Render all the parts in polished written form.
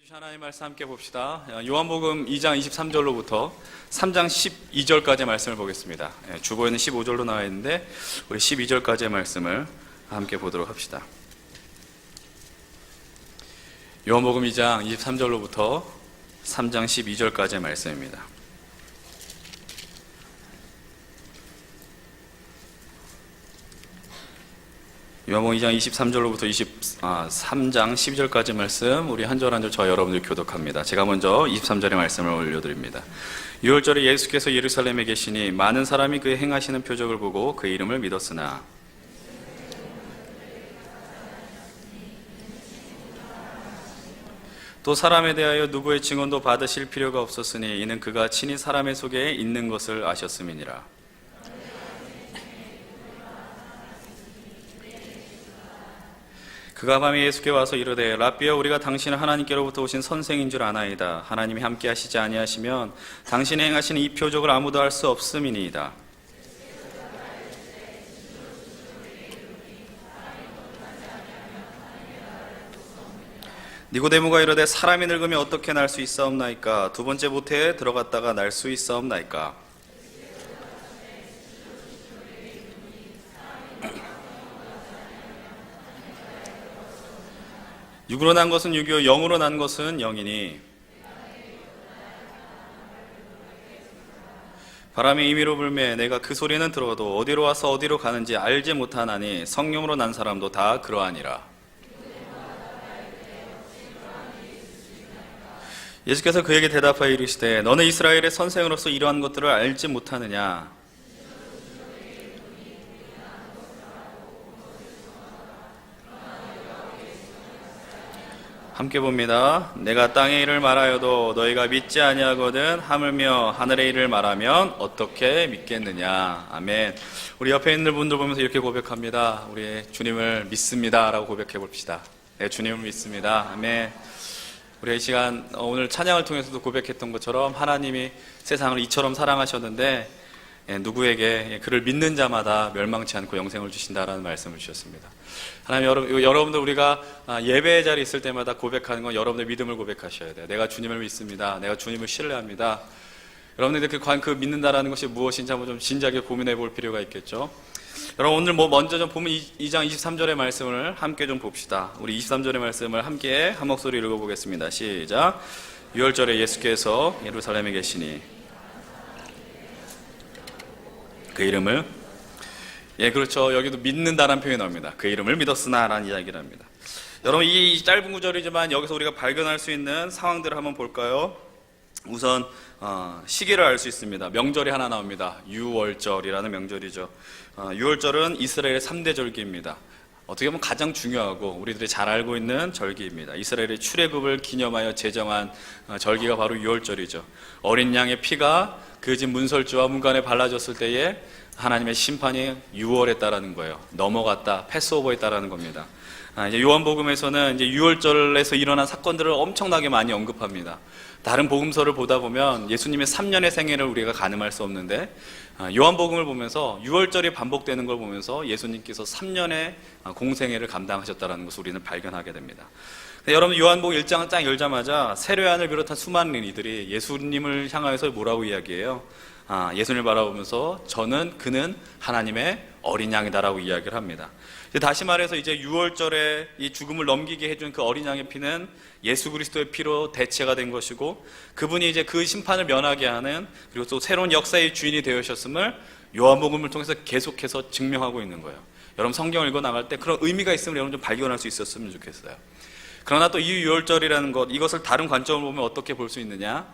주신 하나님 말씀 함께 봅시다. 요한복음 2장 23절로부터 3장 12절까지의 말씀을 보겠습니다. 주보에는 15절로 나와 있는데 우리 12절까지의 말씀을 함께 보도록 합시다. 요한복음 2장 23절로부터 3장 12절까지의 말씀입니다. 요한복음 2장 23절로부터 3장 12절까지 말씀 우리 한 절 한 절 저 여러분들 교독합니다. 제가 먼저 23절의 말씀을 올려드립니다. 6월절에 예수께서 예루살렘에 계시니 많은 사람이 그의 행하시는 표적을 보고 그의 이름을 믿었으나 또 사람에 대하여 누구의 증언도 받으실 필요가 없었으니 이는 그가 친히 사람의 속에 있는 것을 아셨음이니라. 그가 밤에 예수께 와서 이르되 랍비여 우리가 당신을 하나님께로부터 오신 선생인 줄 아나이다. 하나님이 함께 하시지 아니하시면 당신이 행하시는 이 표적을 아무도 할 수 없음이니이다. 니고데모가 이르되 사람이 늙으면 어떻게 날 수 있사옵나이까? 두 번째 모태에 들어갔다가 날 수 있사옵나이까? 육으로 난 것은 육이요 영으로 난 것은 영이니 바람이 임의로 불매 내가 그 소리는 들어도 어디로 와서 어디로 가는지 알지 못하나니 성령으로 난 사람도 다 그러하니라. 예수께서 그에게 대답하여 이르시되 너는 이스라엘의 선생으로서 이러한 것들을 알지 못하느냐? 함께 봅니다. 내가 땅의 일을 말하여도 너희가 믿지 아니하거든 하물며 하늘의 일을 말하면 어떻게 믿겠느냐. 아멘. 우리 옆에 있는 분들 보면서 이렇게 고백합니다. 우리 주님을 믿습니다 라고 고백해 봅시다. 네, 주님을 믿습니다. 아멘. 우리 이 시간 오늘 찬양을 통해서도 고백했던 것처럼 하나님이 세상을 이처럼 사랑하셨는데 누구에게 그를 믿는 자마다 멸망치 않고 영생을 주신다라는 말씀을 주셨습니다. 하나님, 여러분들 우리가 예배의 자리에 있을 때마다 고백하는 건 여러분의 믿음을 고백하셔야 돼요. 내가 주님을 믿습니다. 내가 주님을 신뢰합니다. 여러분들 그 믿는다라는 것이 무엇인지 한번 좀 진지하게 고민해 볼 필요가 있겠죠. 여러분 오늘 먼저 좀 보면 2장 23절의 말씀을 함께 좀 봅시다. 우리 23절의 말씀을 함께 한 목소리 읽어보겠습니다. 시작. 6월절에 예수께서 예루살렘에 계시니 그 이름을 그렇죠. 여기도 믿는다라는 표현이 나옵니다. 그 이름을 믿었으나 라는 이야기를 합니다. 여러분 이 짧은 구절이지만 여기서 우리가 발견할 수 있는 상황들을 한번 볼까요? 우선 시기를 알 수 있습니다. 명절이 하나 나옵니다. 유월절이라는 명절이죠. 유월절은 이스라엘의 3대 절기입니다. 어떻게 보면 가장 중요하고 우리들이 잘 알고 있는 절기입니다. 이스라엘의 출애굽을 기념하여 제정한 절기가 바로 유월절이죠. 어린 양의 피가 그 집 문설주와 문간에 발라졌을 때에 하나님의 심판이 유월했다라는 거예요. 넘어갔다, 패스오버했다라는 겁니다. 이제 요한복음에서는 이제 유월절에서 일어난 사건들을 엄청나게 많이 언급합니다. 다른 복음서를 보다 보면 예수님의 3년의 생애를 우리가 가늠할 수 없는데 요한복음을 보면서 유월절이 반복되는 걸 보면서 예수님께서 3년의 공생애를 감당하셨다는 것을 우리는 발견하게 됩니다. 여러분 요한복음 1장을 딱 열자마자 세례요한을 비롯한 수많은 이들이 예수님을 향하여서 뭐라고 이야기해요? 예수님을 바라보면서 그는 하나님의 어린 양이다라고 이야기를 합니다. 다시 말해서 이제 유월절에 이 죽음을 넘기게 해준 그 어린 양의 피는 예수 그리스도의 피로 대체가 된 것이고 그분이 이제 그 심판을 면하게 하는 그리고 또 새로운 역사의 주인이 되셨음을 요한복음을 통해서 계속해서 증명하고 있는 거예요. 여러분 성경을 읽어 나갈 때 그런 의미가 있음을 여러분 좀 발견할 수 있었으면 좋겠어요. 그러나 또 이 유월절이라는 것, 이것을 다른 관점을 보면 어떻게 볼 수 있느냐?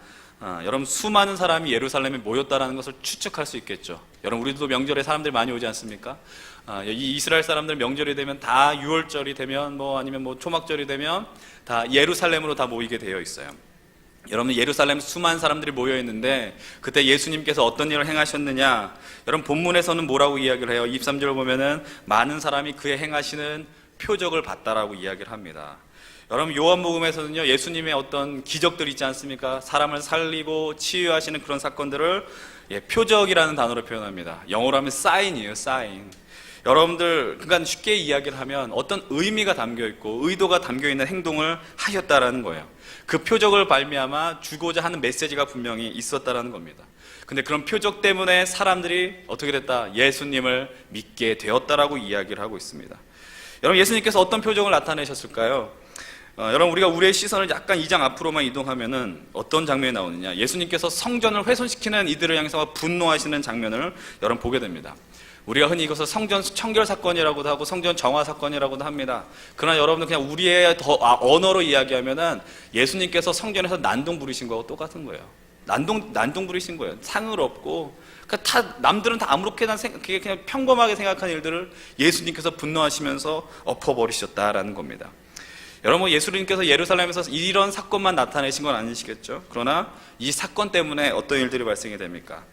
여러분 수많은 사람이 예루살렘에 모였다라는 것을 추측할 수 있겠죠. 여러분 우리도 명절에 사람들이 많이 오지 않습니까? 이 이스라엘 사람들 명절이 되면 다 유월절이 되면 아니면 초막절이 되면 다 예루살렘으로 다 모이게 되어 있어요. 여러분 예루살렘에 수많은 사람들이 모여 있는데 그때 예수님께서 어떤 일을 행하셨느냐? 여러분 본문에서는 뭐라고 이야기를 해요? 23절을 보면은 많은 사람이 그의 행하시는 표적을 봤다라고 이야기를 합니다. 여러분 요한복음에서는요 예수님의 어떤 기적들 있지 않습니까? 사람을 살리고 치유하시는 그런 사건들을 표적이라는 단어로 표현합니다. 영어로 하면 사인이에요. 사인. 여러분들 그러니까 쉽게 이야기를 하면 어떤 의미가 담겨 있고 의도가 담겨 있는 행동을 하셨다라는 거예요. 그 표적을 발미암아 주고자 하는 메시지가 분명히 있었다라는 겁니다. 근데 그런 표적 때문에 사람들이 어떻게 됐다? 예수님을 믿게 되었다라고 이야기를 하고 있습니다. 여러분, 예수님께서 어떤 표적을 나타내셨을까요? 여러분, 우리가 우리의 시선을 약간 2장 앞으로만 이동하면은 어떤 장면이 나오느냐? 예수님께서 성전을 훼손시키는 이들을 향해서 분노하시는 장면을 여러분 보게 됩니다. 우리가 흔히 이것을 성전 청결 사건이라고도 하고 성전 정화 사건이라고도 합니다. 그러나 여러분들 그냥 우리의 언어로 이야기하면은 예수님께서 성전에서 난동 부리신 거하고 똑같은 거예요. 난동 부리신 거예요. 상을 얻고, 그러니까 남들은 다 아무렇게나 그냥 평범하게 생각하는 일들을 예수님께서 분노하시면서 엎어버리셨다라는 겁니다. 여러분, 예수님께서 예루살렘에서 이런 사건만 나타내신 건 아니시겠죠? 그러나 이 사건 때문에 어떤 일들이 발생이 됩니까?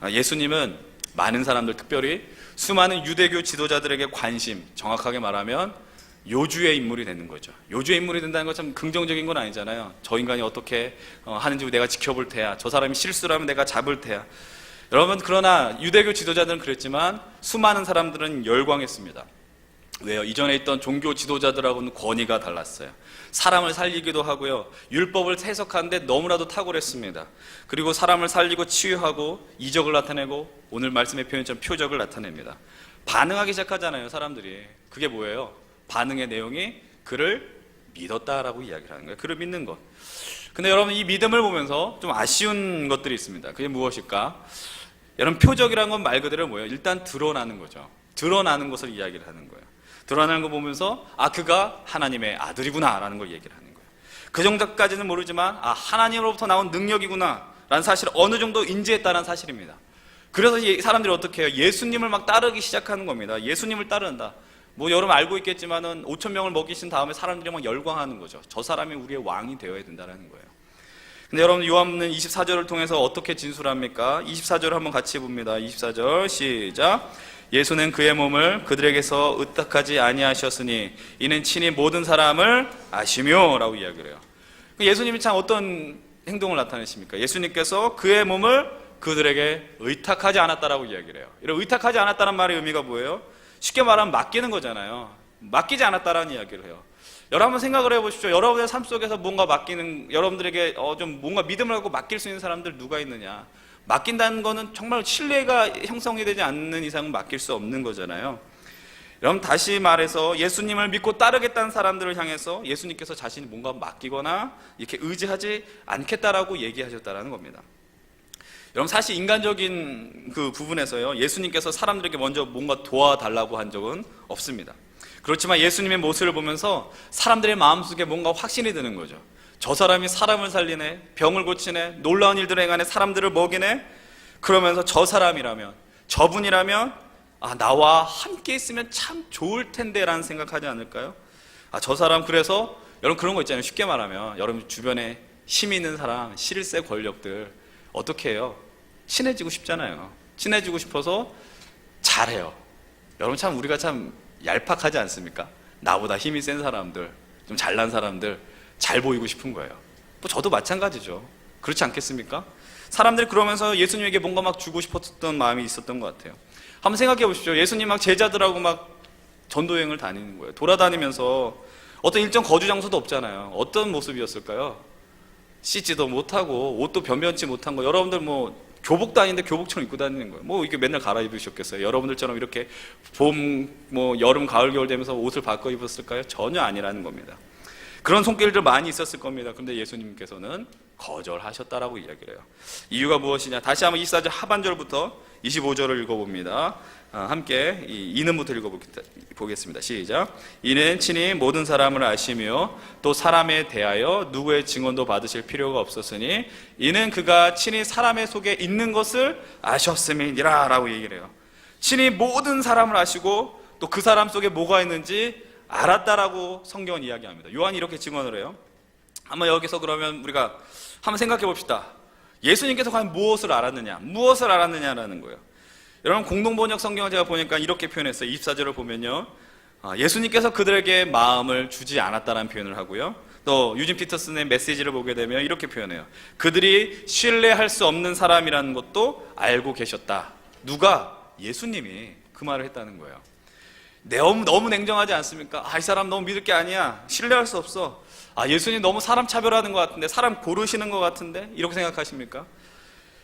예수님은 많은 사람들, 특별히 수많은 유대교 지도자들에게 관심, 정확하게 말하면 요주의 인물이 되는 거죠. 요주의 인물이 된다는 건 참 긍정적인 건 아니잖아요. 저 인간이 어떻게 하는지 내가 지켜볼 테야. 저 사람이 실수를 하면 내가 잡을 테야. 여러분, 그러나 유대교 지도자들은 그랬지만 수많은 사람들은 열광했습니다. 왜요? 이전에 있던 종교 지도자들하고는 권위가 달랐어요. 사람을 살리기도 하고요, 율법을 해석하는데 너무나도 탁월했습니다. 그리고 사람을 살리고 치유하고 이적을 나타내고 오늘 말씀의 표현처럼 표적을 나타냅니다. 반응하기 시작하잖아요, 사람들이. 그게 뭐예요? 반응의 내용이 그를 믿었다라고 이야기를 하는 거예요. 그를 믿는 것. 근데 여러분, 이 믿음을 보면서 좀 아쉬운 것들이 있습니다. 그게 무엇일까? 여러분, 표적이라는 건 말 그대로 뭐예요? 일단 드러나는 거죠. 드러나는 것을 이야기를 하는 거예요. 드러나는 거 보면서 그가 하나님의 아들이구나 라는 걸 얘기를 하는 거예요. 그 정도까지는 모르지만 하나님으로부터 나온 능력이구나 라는 사실을 어느 정도 인지했다는 사실입니다. 그래서 사람들이 어떻게 해요? 예수님을 막 따르기 시작하는 겁니다. 예수님을 따른다. 뭐 여러분 알고 있겠지만은 5천 명을 먹이신 다음에 사람들이 막 열광하는 거죠. 저 사람이 우리의 왕이 되어야 된다는 거예요. 근데 여러분, 요한은 24절을 통해서 어떻게 진술합니까? 24절을 한번 같이 봅니다. 24절 시작. 예수는 그의 몸을 그들에게서 의탁하지 아니하셨으니 이는 친히 모든 사람을 아시며 라고 이야기를 해요. 예수님이 참 어떤 행동을 나타내십니까? 예수님께서 그의 몸을 그들에게 의탁하지 않았다라고 이야기를 해요. 이런 의탁하지 않았다는 말의 의미가 뭐예요? 쉽게 말하면 맡기는 거잖아요. 맡기지 않았다라는 이야기를 해요. 여러분 한번 생각을 해보십시오. 여러분의 삶 속에서 뭔가 맡기는, 여러분들에게 좀 뭔가 믿음을 갖고 맡길 수 있는 사람들 누가 있느냐? 맡긴다는 거는 정말 신뢰가 형성이 되지 않는 이상은 맡길 수 없는 거잖아요. 여러분, 다시 말해서 예수님을 믿고 따르겠다는 사람들을 향해서 예수님께서 자신이 뭔가 맡기거나 이렇게 의지하지 않겠다라고 얘기하셨다라는 겁니다. 여러분, 사실 인간적인 그 부분에서요, 예수님께서 사람들에게 먼저 뭔가 도와달라고 한 적은 없습니다. 그렇지만 예수님의 모습을 보면서 사람들의 마음속에 뭔가 확신이 드는 거죠. 저 사람이 사람을 살리네, 병을 고치네, 놀라운 일들을 행하네, 사람들을 먹이네. 그러면서 저 사람이라면, 저분이라면 나와 함께 있으면 참 좋을 텐데 라는 생각하지 않을까요? 저 사람, 그래서 여러분 그런 거 있잖아요. 쉽게 말하면 여러분 주변에 힘 있는 사람, 실세 권력들 어떻게 해요? 친해지고 싶잖아요. 친해지고 싶어서 잘해요. 여러분, 참 우리가 참 얄팍하지 않습니까? 나보다 힘이 센 사람들, 좀 잘난 사람들 잘 보이고 싶은 거예요. 뭐 저도 마찬가지죠. 그렇지 않겠습니까? 사람들이 그러면서 예수님에게 뭔가 막 주고 싶었던 마음이 있었던 것 같아요. 한번 생각해 보십시오. 예수님 막 제자들하고 막 전도여행을 다니는 거예요. 돌아다니면서 어떤 일정 거주 장소도 없잖아요. 어떤 모습이었을까요? 씻지도 못하고 옷도 변변치 못한 거. 여러분들 뭐 교복도 아닌데 교복처럼 입고 다니는 거예요. 뭐 이게 맨날 갈아입으셨겠어요? 여러분들처럼 이렇게 봄, 뭐 여름, 가을, 겨울 되면서 옷을 바꿔 입었을까요? 전혀 아니라는 겁니다. 그런 손길들 많이 있었을 겁니다. 그런데 예수님께서는 거절하셨다라고 이야기를 해요. 이유가 무엇이냐? 다시 한번 24절 하반절부터 25절을 읽어봅니다. 함께 이는부터 읽어보겠습니다. 시작. 이는 친히 모든 사람을 아시며 또 사람에 대하여 누구의 증언도 받으실 필요가 없었으니 이는 그가 친히 사람의 속에 있는 것을 아셨음이니라 라고 얘기를 해요. 친히 모든 사람을 아시고 또 그 사람 속에 뭐가 있는지 알았다라고 성경은 이야기합니다. 요한이 이렇게 증언을 해요. 한번 여기서 그러면 우리가 한번 생각해 봅시다. 예수님께서 과연 무엇을 알았느냐라는 거예요. 여러분, 공동번역 성경을 제가 보니까 이렇게 표현했어요. 24절을 보면요, 예수님께서 그들에게 마음을 주지 않았다라는 표현을 하고요, 또 유진 피터슨의 메시지를 보게 되면 이렇게 표현해요. 그들이 신뢰할 수 없는 사람이라는 것도 알고 계셨다. 누가? 예수님이 그 말을 했다는 거예요. 너무 냉정하지 않습니까? 이 사람 너무 믿을 게 아니야. 신뢰할 수 없어. 예수님 너무 사람 차별하는 것 같은데, 사람 고르시는 것 같은데, 이렇게 생각하십니까?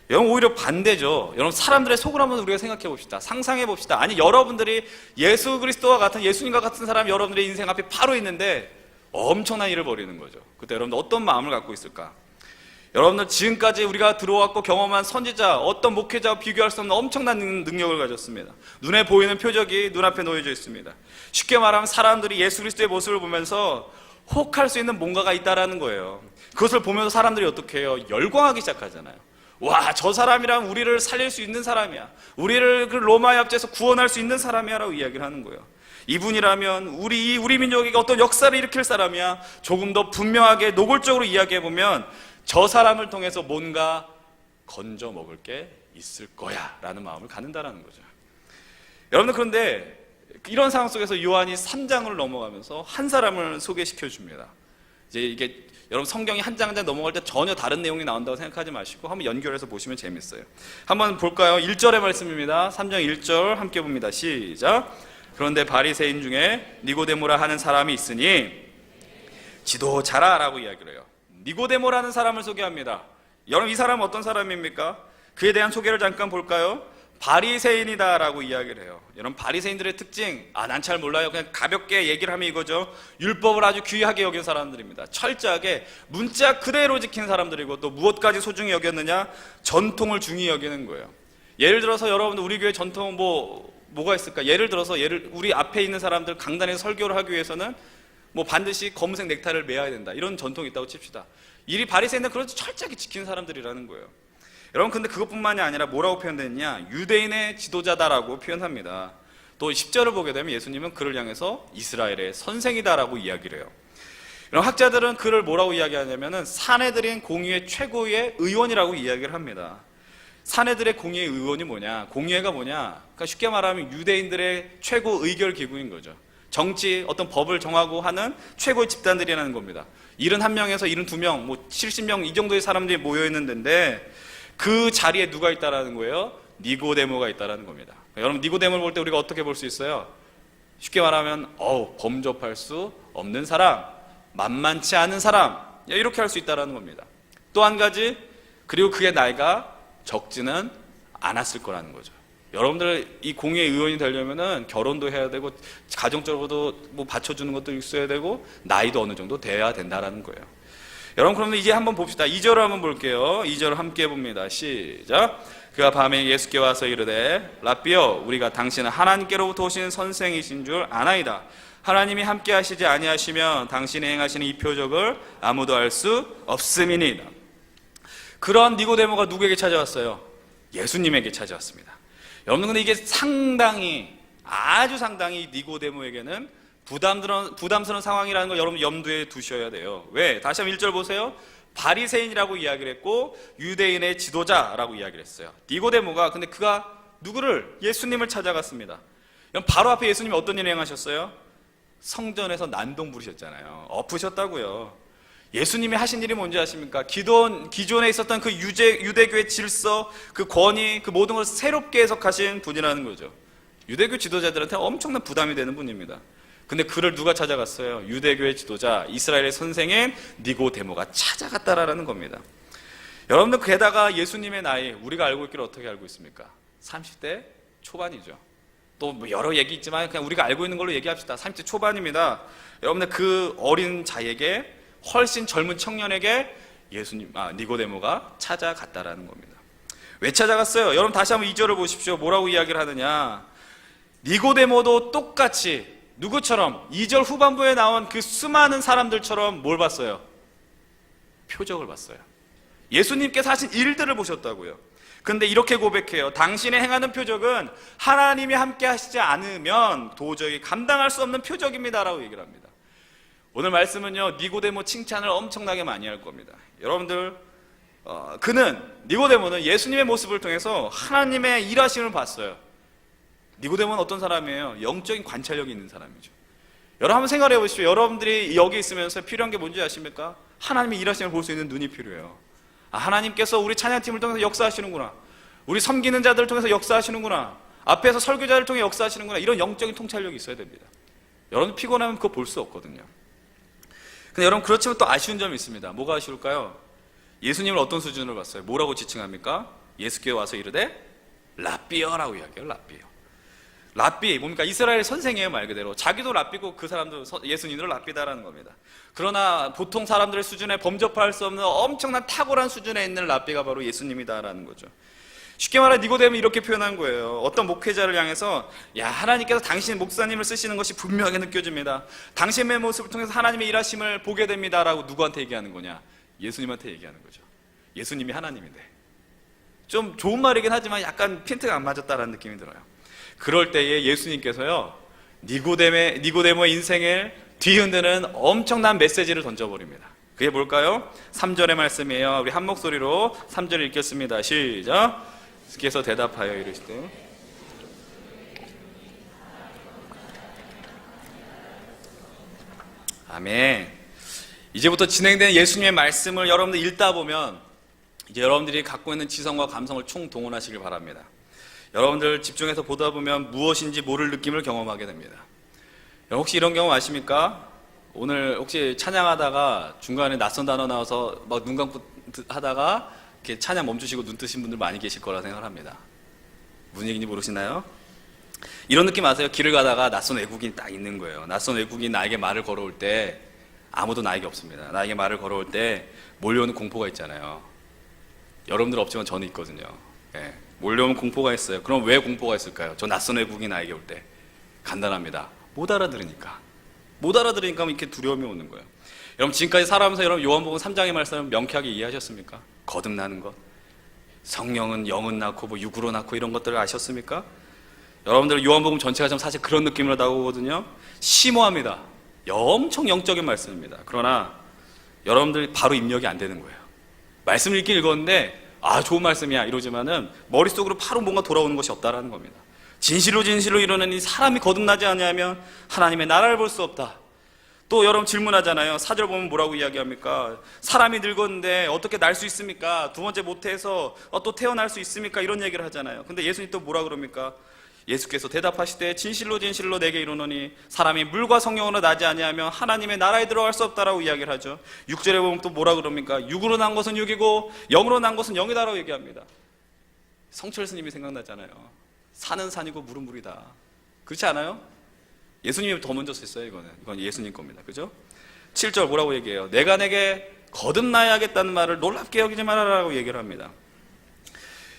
여러분, 오히려 반대죠. 여러분, 사람들의 속을 한번 우리가 생각해 봅시다. 상상해 봅시다. 아니, 여러분들이 예수 그리스도와 같은, 예수님과 같은 사람이 여러분들의 인생 앞에 바로 있는데 엄청난 일을 벌이는 거죠. 그때 여러분들 어떤 마음을 갖고 있을까? 여러분들 지금까지 우리가 들어왔고 경험한 선지자, 어떤 목회자와 비교할 수 없는 엄청난 능력을 가졌습니다. 눈에 보이는 표적이 눈앞에 놓여져 있습니다. 쉽게 말하면 사람들이 예수 그리스도의 모습을 보면서 혹할 수 있는 뭔가가 있다라는 거예요. 그것을 보면서 사람들이 어떻게 해요? 열광하기 시작하잖아요. 와, 저 사람이랑 우리를 살릴 수 있는 사람이야. 우리를 그 로마의 압제에서 구원할 수 있는 사람이야 라고 이야기를 하는 거예요. 이분이라면 우리 민족에게 어떤 역사를 일으킬 사람이야. 조금 더 분명하게 노골적으로 이야기해보면 저 사람을 통해서 뭔가 건져 먹을 게 있을 거야 라는 마음을 갖는다라는 거죠. 여러분들, 그런데 이런 상황 속에서 요한이 3장을 넘어가면서 한 사람을 소개시켜 줍니다. 이제 이게 여러분, 성경이 한 장 한 장 넘어갈 때 전혀 다른 내용이 나온다고 생각하지 마시고 한번 연결해서 보시면 재밌어요. 한번 볼까요? 1절의 말씀입니다. 3장 1절 함께 봅니다. 시작. 그런데 바리새인 중에 니고데모라 하는 사람이 있으니 지도자라 라고 이야기를 해요. 니고데모라는 사람을 소개합니다. 여러분, 이 사람은 어떤 사람입니까? 그에 대한 소개를 잠깐 볼까요? 바리새인이다 라고 이야기를 해요. 여러분, 바리새인들의 특징, 난 잘 몰라요. 그냥 가볍게 얘기를 하면 이거죠. 율법을 아주 귀하게 여긴 사람들입니다. 철저하게 문자 그대로 지킨 사람들이고, 또 무엇까지 소중히 여겼느냐? 전통을 중히 여기는 거예요. 예를 들어서 여러분들, 우리 교회 전통은 뭐가 있을까? 예를 들어서 우리 앞에 있는 사람들 강단에서 설교를 하기 위해서는 반드시 검은색 넥타이를 매야 된다, 이런 전통이 있다고 칩시다. 이 바리새인은 그런 철저하게 지킨 사람들이라는 거예요. 여러분, 근데 그것뿐만이 아니라 뭐라고 표현됐냐? 유대인의 지도자다라고 표현합니다. 또 10절을 보게 되면 예수님은 그를 향해서 이스라엘의 선생이다라고 이야기를 해요. 여러분, 학자들은 그를 뭐라고 이야기하냐면은 사내들인 공의회 최고의 의원이라고 이야기를 합니다. 사내들의 공의회 의원이 뭐냐? 공의회가 뭐냐? 그러니까 쉽게 말하면 유대인들의 최고 의결 기구인 거죠. 정치, 어떤 법을 정하고 하는 최고의 집단들이라는 겁니다. 71명에서 72명, 70명 이 정도의 사람들이 모여있는 데인데 그 자리에 누가 있다라는 거예요? 니고데모가 있다라는 겁니다. 여러분, 니고데모를 볼 때 우리가 어떻게 볼 수 있어요? 쉽게 말하면 범접할 수 없는 사람, 만만치 않은 사람, 이렇게 할 수 있다라는 겁니다. 또 한 가지, 그리고 그의 나이가 적지는 않았을 거라는 거죠. 여러분들, 이 공의회 의원이 되려면은 결혼도 해야 되고 가정적으로도 받쳐주는 것도 있어야 되고 나이도 어느 정도 돼야 된다라는 거예요. 여러분, 그러면 이제 한번 봅시다. 2절을 한번 볼게요. 2절을 함께 봅니다. 시작. 그가 밤에 예수께 와서 이르되 라삐여, 우리가 당신은 하나님께로부터 오신 선생이신 줄 아나이다. 하나님이 함께 하시지 아니하시면 당신이 행하시는 이 표적을 아무도 알 수 없음이니이다. 그런 니고데모가 누구에게 찾아왔어요? 예수님에게 찾아왔습니다. 여러분, 근데 이게 아주 상당히 니고데모에게는 부담스러운 상황이라는 걸 여러분 염두에 두셔야 돼요. 왜? 다시 한번 1절 보세요. 바리새인이라고 이야기를 했고 유대인의 지도자라고 이야기를 했어요. 니고데모가, 근데 그가 누구를? 예수님을 찾아갔습니다. 바로 앞에 예수님이 어떤 일을 행하셨어요? 성전에서 난동 부리셨잖아요. 엎으셨다고요. 예수님이 하신 일이 뭔지 아십니까? 기존에 있었던 그 유대교의 질서, 그 권위, 그 모든 걸 새롭게 해석하신 분이라는 거죠. 유대교 지도자들한테 엄청난 부담이 되는 분입니다. 근데 그를 누가 찾아갔어요? 유대교의 지도자, 이스라엘의 선생인 니고데모가 찾아갔다라는 겁니다. 여러분들, 게다가 예수님의 나이, 우리가 알고 있기를 어떻게 알고 있습니까? 30대 초반이죠. 또 여러 얘기 있지만 그냥 우리가 알고 있는 걸로 얘기합시다. 30대 초반입니다. 여러분들, 그 어린 자에게, 훨씬 젊은 청년에게 니고데모가 찾아갔다라는 겁니다. 왜 찾아갔어요? 여러분, 다시 한번 2절을 보십시오. 뭐라고 이야기를 하느냐? 니고데모도 똑같이 누구처럼 2절 후반부에 나온 그 수많은 사람들처럼 뭘 봤어요? 표적을 봤어요. 예수님께서 하신 일들을 보셨다고요. 근데 이렇게 고백해요. 당신의 행하는 표적은 하나님이 함께 하시지 않으면 도저히 감당할 수 없는 표적입니다 라고 얘기를 합니다. 오늘 말씀은요, 니고데모 칭찬을 엄청나게 많이 할 겁니다. 여러분들, 니고데모는 예수님의 모습을 통해서 하나님의 일하심을 봤어요. 니고데모는 어떤 사람이에요? 영적인 관찰력이 있는 사람이죠. 여러분, 한번 생각해 보십시오. 여러분들이 여기 있으면서 필요한 게 뭔지 아십니까? 하나님의 일하심을 볼 수 있는 눈이 필요해요. 하나님께서 우리 찬양팀을 통해서 역사하시는구나. 우리 섬기는 자들을 통해서 역사하시는구나. 앞에서 설교자를 통해 역사하시는구나. 이런 영적인 통찰력이 있어야 됩니다. 여러분 피곤하면 그거 볼 수 없거든요. 근데 여러분 그렇지만 또 아쉬운 점이 있습니다. 뭐가 아쉬울까요? 예수님을 어떤 수준으로 봤어요? 뭐라고 지칭합니까? 예수께 와서 이르되 랍비어라고 이야기해요. 랍비어. 랍비 뭡니까? 이스라엘 선생이에요. 말 그대로 자기도 랍비고 그 사람도 예수님을 랍비다라는 겁니다. 그러나 보통 사람들의 수준에 범접할 수 없는 엄청난 탁월한 수준에 있는 랍비가 바로 예수님이다라는 거죠. 쉽게 말해 니고데모는 이렇게 표현한 거예요. 어떤 목회자를 향해서 야, 하나님께서 당신 목사님을 쓰시는 것이 분명하게 느껴집니다. 당신의 모습을 통해서 하나님의 일하심을 보게 됩니다 라고 누구한테 얘기하는 거냐? 예수님한테 얘기하는 거죠. 예수님이 하나님인데. 좀 좋은 말이긴 하지만 약간 핀트가 안 맞았다라는 느낌이 들어요. 그럴 때에 예수님께서요, 니고데모의 인생을 뒤흔드는 엄청난 메시지를 던져버립니다. 그게 뭘까요? 3절의 말씀이에요. 우리 한 목소리로 3절 읽겠습니다. 시작. 예수께서 대답하여 이르시되 아멘. 이제부터 진행되는 예수님의 말씀을 여러분들 읽다 보면 이제 여러분들이 갖고 있는 지성과 감성을 총동원하시길 바랍니다. 여러분들 집중해서 보다 보면 무엇인지 모를 느낌을 경험하게 됩니다. 여러분 혹시 이런 경험 아십니까? 오늘 혹시 찬양하다가 중간에 낯선 단어 나와서 막 눈 감고 하다가 이렇게 찬양 멈추시고 눈 뜨신 분들 많이 계실 거라 생각합니다. 무슨 얘기인지 모르시나요? 이런 느낌 아세요? 길을 가다가 낯선 외국인이 딱 있는 거예요. 낯선 외국인이 나에게 말을 걸어올 때 아무도 나에게 없습니다. 나에게 말을 걸어올 때 몰려오는 공포가 있잖아요. 여러분들 없지만 저는 있거든요. 예, 몰려오는 공포가 있어요. 그럼 왜 공포가 있을까요? 저 낯선 외국인이 나에게 올 때 간단합니다. 못 알아들으니까 이렇게 두려움이 오는 거예요. 여러분 지금까지 살아가면서 여러분 요한복음 3장의 말씀을 명쾌하게 이해하셨습니까? 거듭나는 것, 성령은 영은 낳고 뭐 육으로 낳고 이런 것들을 아셨습니까? 여러분들 요한복음 전체가 좀 사실 그런 느낌으로 나오거든요. 심오합니다. 엄청 영적인 말씀입니다. 그러나 여러분들 바로 입력이 안 되는 거예요. 말씀을 읽었는데 아 좋은 말씀이야 이러지만은 머릿속으로 바로 뭔가 돌아오는 것이 없다라는 겁니다. 진실로 이르노니 사람이 거듭나지 않으면 하나님의 나라를 볼 수 없다. 또 여러분 질문하잖아요. 4절 보면 뭐라고 이야기합니까? 사람이 늙었는데 어떻게 날 수 있습니까? 두 번째 모태에서 또 태어날 수 있습니까? 이런 얘기를 하잖아요. 근데 예수님 또 뭐라 그럽니까? 예수께서 대답하시되 진실로 내게 이르노니 사람이 물과 성령으로 나지 아니하면 하나님의 나라에 들어갈 수 없다라고 이야기를 하죠. 6절에 보면 또 뭐라 그럽니까? 육으로 난 것은 육이고 영으로 난 것은 영이다라고 얘기합니다. 성철 스님이 생각나잖아요. 산은 산이고 물은 물이다. 그렇지 않아요? 예수님이 더 먼저 썼어요. 이건 예수님 겁니다. 그죠? 7절 뭐라고 얘기해요? 내가 내게 거듭나야겠다는 말을 놀랍게 여기지 말아라라고 얘기를 합니다.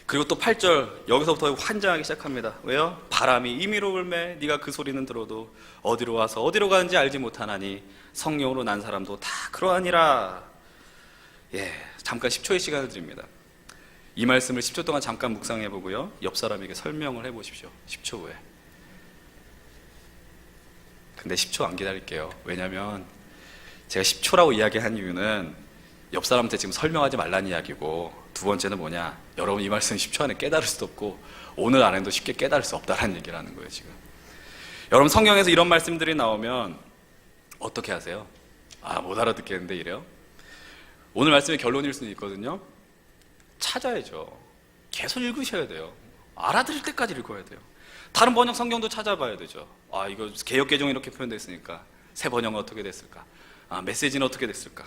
그리고 또 8절 여기서부터 환장하기 시작합니다. 왜요? 바람이 임의로 불매 네가 그 소리는 들어도 어디로 와서 어디로 가는지 알지 못하나니 성령으로 난 사람도 다 그러하니라. 예, 잠깐 10초의 시간을 드립니다. 이 말씀을 10초 동안 잠깐 묵상해 보고요, 옆 사람에게 설명을 해 보십시오. 10초 후에. 근데 10초 안 기다릴게요. 왜냐면 제가 10초라고 이야기한 이유는 옆 사람한테 지금 설명하지 말라는 이야기고, 두 번째는 뭐냐, 여러분 이 말씀 10초 안에 깨달을 수도 없고 오늘 안에도 쉽게 깨달을 수 없다는 얘기를 하는 거예요. 지금 여러분 성경에서 이런 말씀들이 나오면 어떻게 하세요? 아, 못 알아듣겠는데 이래요? 오늘 말씀의 결론일 수는 있거든요. 찾아야죠. 계속 읽으셔야 돼요. 알아들을 때까지 읽어야 돼요. 다른 번역 성경도 찾아봐야 되죠. 아, 이거 개역개정이 이렇게 표현되어 있으니까 새 번역은 어떻게 됐을까? 아, 메시지는 어떻게 됐을까?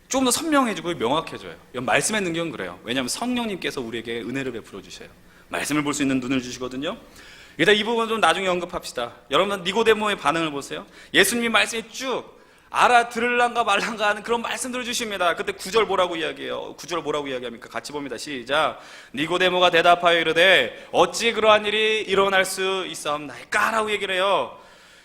조금 더 선명해지고 명확해져요. 이건 말씀의 능력은 그래요. 왜냐하면 성령님께서 우리에게 은혜를 베풀어 주셔요. 말씀을 볼 수 있는 눈을 주시거든요. 일단 이 부분 좀 나중에 언급합시다. 여러분 니고데모의 반응을 보세요. 예수님이 말씀이 쭉 알아들을란가 말란가 하는 그런 말씀들을 주십니다. 그때 9절 뭐라고 이야기해요? 9절 뭐라고 이야기합니까? 같이 봅니다. 시작. 니고데모가 대답하여 이르되 어찌 그러한 일이 일어날 수 있사옵나이까? 라고 얘기를 해요.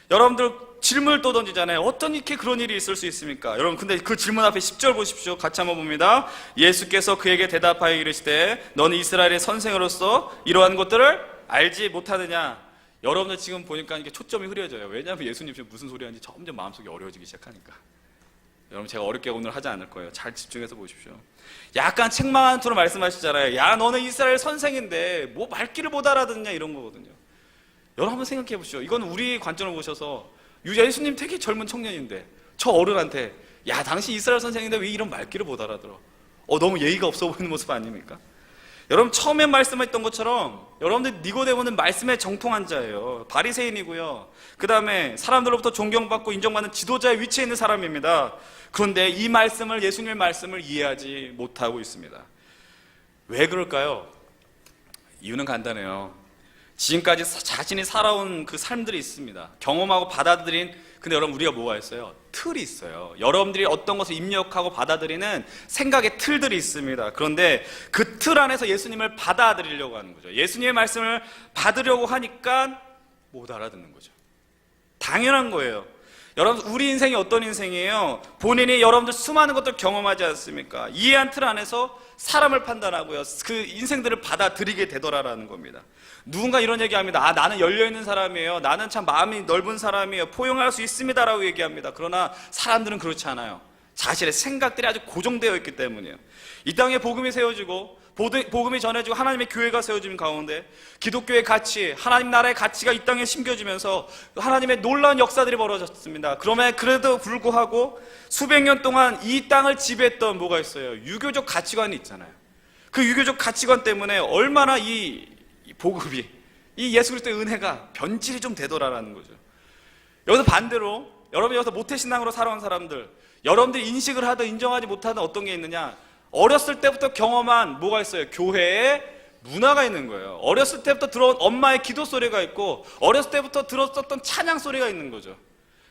여러분들 질문을 또 던지잖아요. 어떤 이렇게 그런 일이 있을 수 있습니까? 여러분 근데 그 질문 앞에 10절 보십시오. 같이 한번 봅니다. 예수께서 그에게 대답하여 이르시되 너는 이스라엘의 선생으로서 이러한 것들을 알지 못하느냐? 여러분들 지금 보니까 이게 초점이 흐려져요. 왜냐하면 예수님 지금 무슨 소리 하는지 점점 마음속이 어려워지기 시작하니까. 여러분 제가 어렵게 오늘 하지 않을 거예요. 잘 집중해서 보십시오. 약간 책망한 투로 말씀하시잖아요. 야, 너는 이스라엘 선생인데 뭐 말귀를 못 알아듣냐 이런 거거든요. 여러분 한번 생각해 보시죠. 이건 우리 관점을 보셔서 예수님 되게 젊은 청년인데 저 어른한테 야, 당신 이스라엘 선생인데 왜 이런 말귀를 못 알아들어? 너무 예의가 없어 보이는 모습 아닙니까? 여러분 처음에 말씀했던 것처럼 여러분들 니고데모는 말씀에 정통한 자예요. 바리새인이고요. 그 다음에 사람들로부터 존경받고 인정받는 지도자의 위치에 있는 사람입니다. 그런데 이 말씀을, 예수님의 말씀을 이해하지 못하고 있습니다. 왜 그럴까요? 이유는 간단해요. 지금까지 자신이 살아온 그 삶들이 있습니다. 경험하고 받아들인, 근데 여러분 우리가 뭐가 있어요? 틀이 있어요. 여러분들이 어떤 것을 입력하고 받아들이는 생각의 틀들이 있습니다. 그런데 그 틀 안에서 예수님을 받아들이려고 하는 거죠. 예수님의 말씀을 받으려고 하니까 못 알아듣는 거죠. 당연한 거예요. 여러분 우리 인생이 어떤 인생이에요? 본인이 여러분들 수많은 것들 경험하지 않습니까? 이해한 틀 안에서 사람을 판단하고요, 그 인생들을 받아들이게 되더라라는 겁니다. 누군가 이런 얘기합니다. 나는 열려있는 사람이에요. 나는 참 마음이 넓은 사람이에요. 포용할 수 있습니다라고 얘기합니다. 그러나 사람들은 그렇지 않아요. 자신의 생각들이 아주 고정되어 있기 때문이에요. 이 땅에 복음이 세워지고 복음이 전해지고 하나님의 교회가 세워지는 가운데 기독교의 가치, 하나님 나라의 가치가 이 땅에 심겨지면서 하나님의 놀라운 역사들이 벌어졌습니다. 그럼에도 불구하고 수백 년 동안 이 땅을 지배했던 뭐가 있어요? 유교적 가치관이 있잖아요. 그 유교적 가치관 때문에 얼마나 이 복음이, 이 예수 그리스도의 은혜가 변질이 좀 되더라라는 거죠. 여기서 반대로 여러분이 여기서 모태신앙으로 살아온 사람들, 여러분들이 인식을 하든 인정하지 못하든 어떤 게 있느냐, 어렸을 때부터 경험한 뭐가 있어요? 교회의 문화가 있는 거예요. 어렸을 때부터 들어온 엄마의 기도 소리가 있고 어렸을 때부터 들었었던 찬양 소리가 있는 거죠.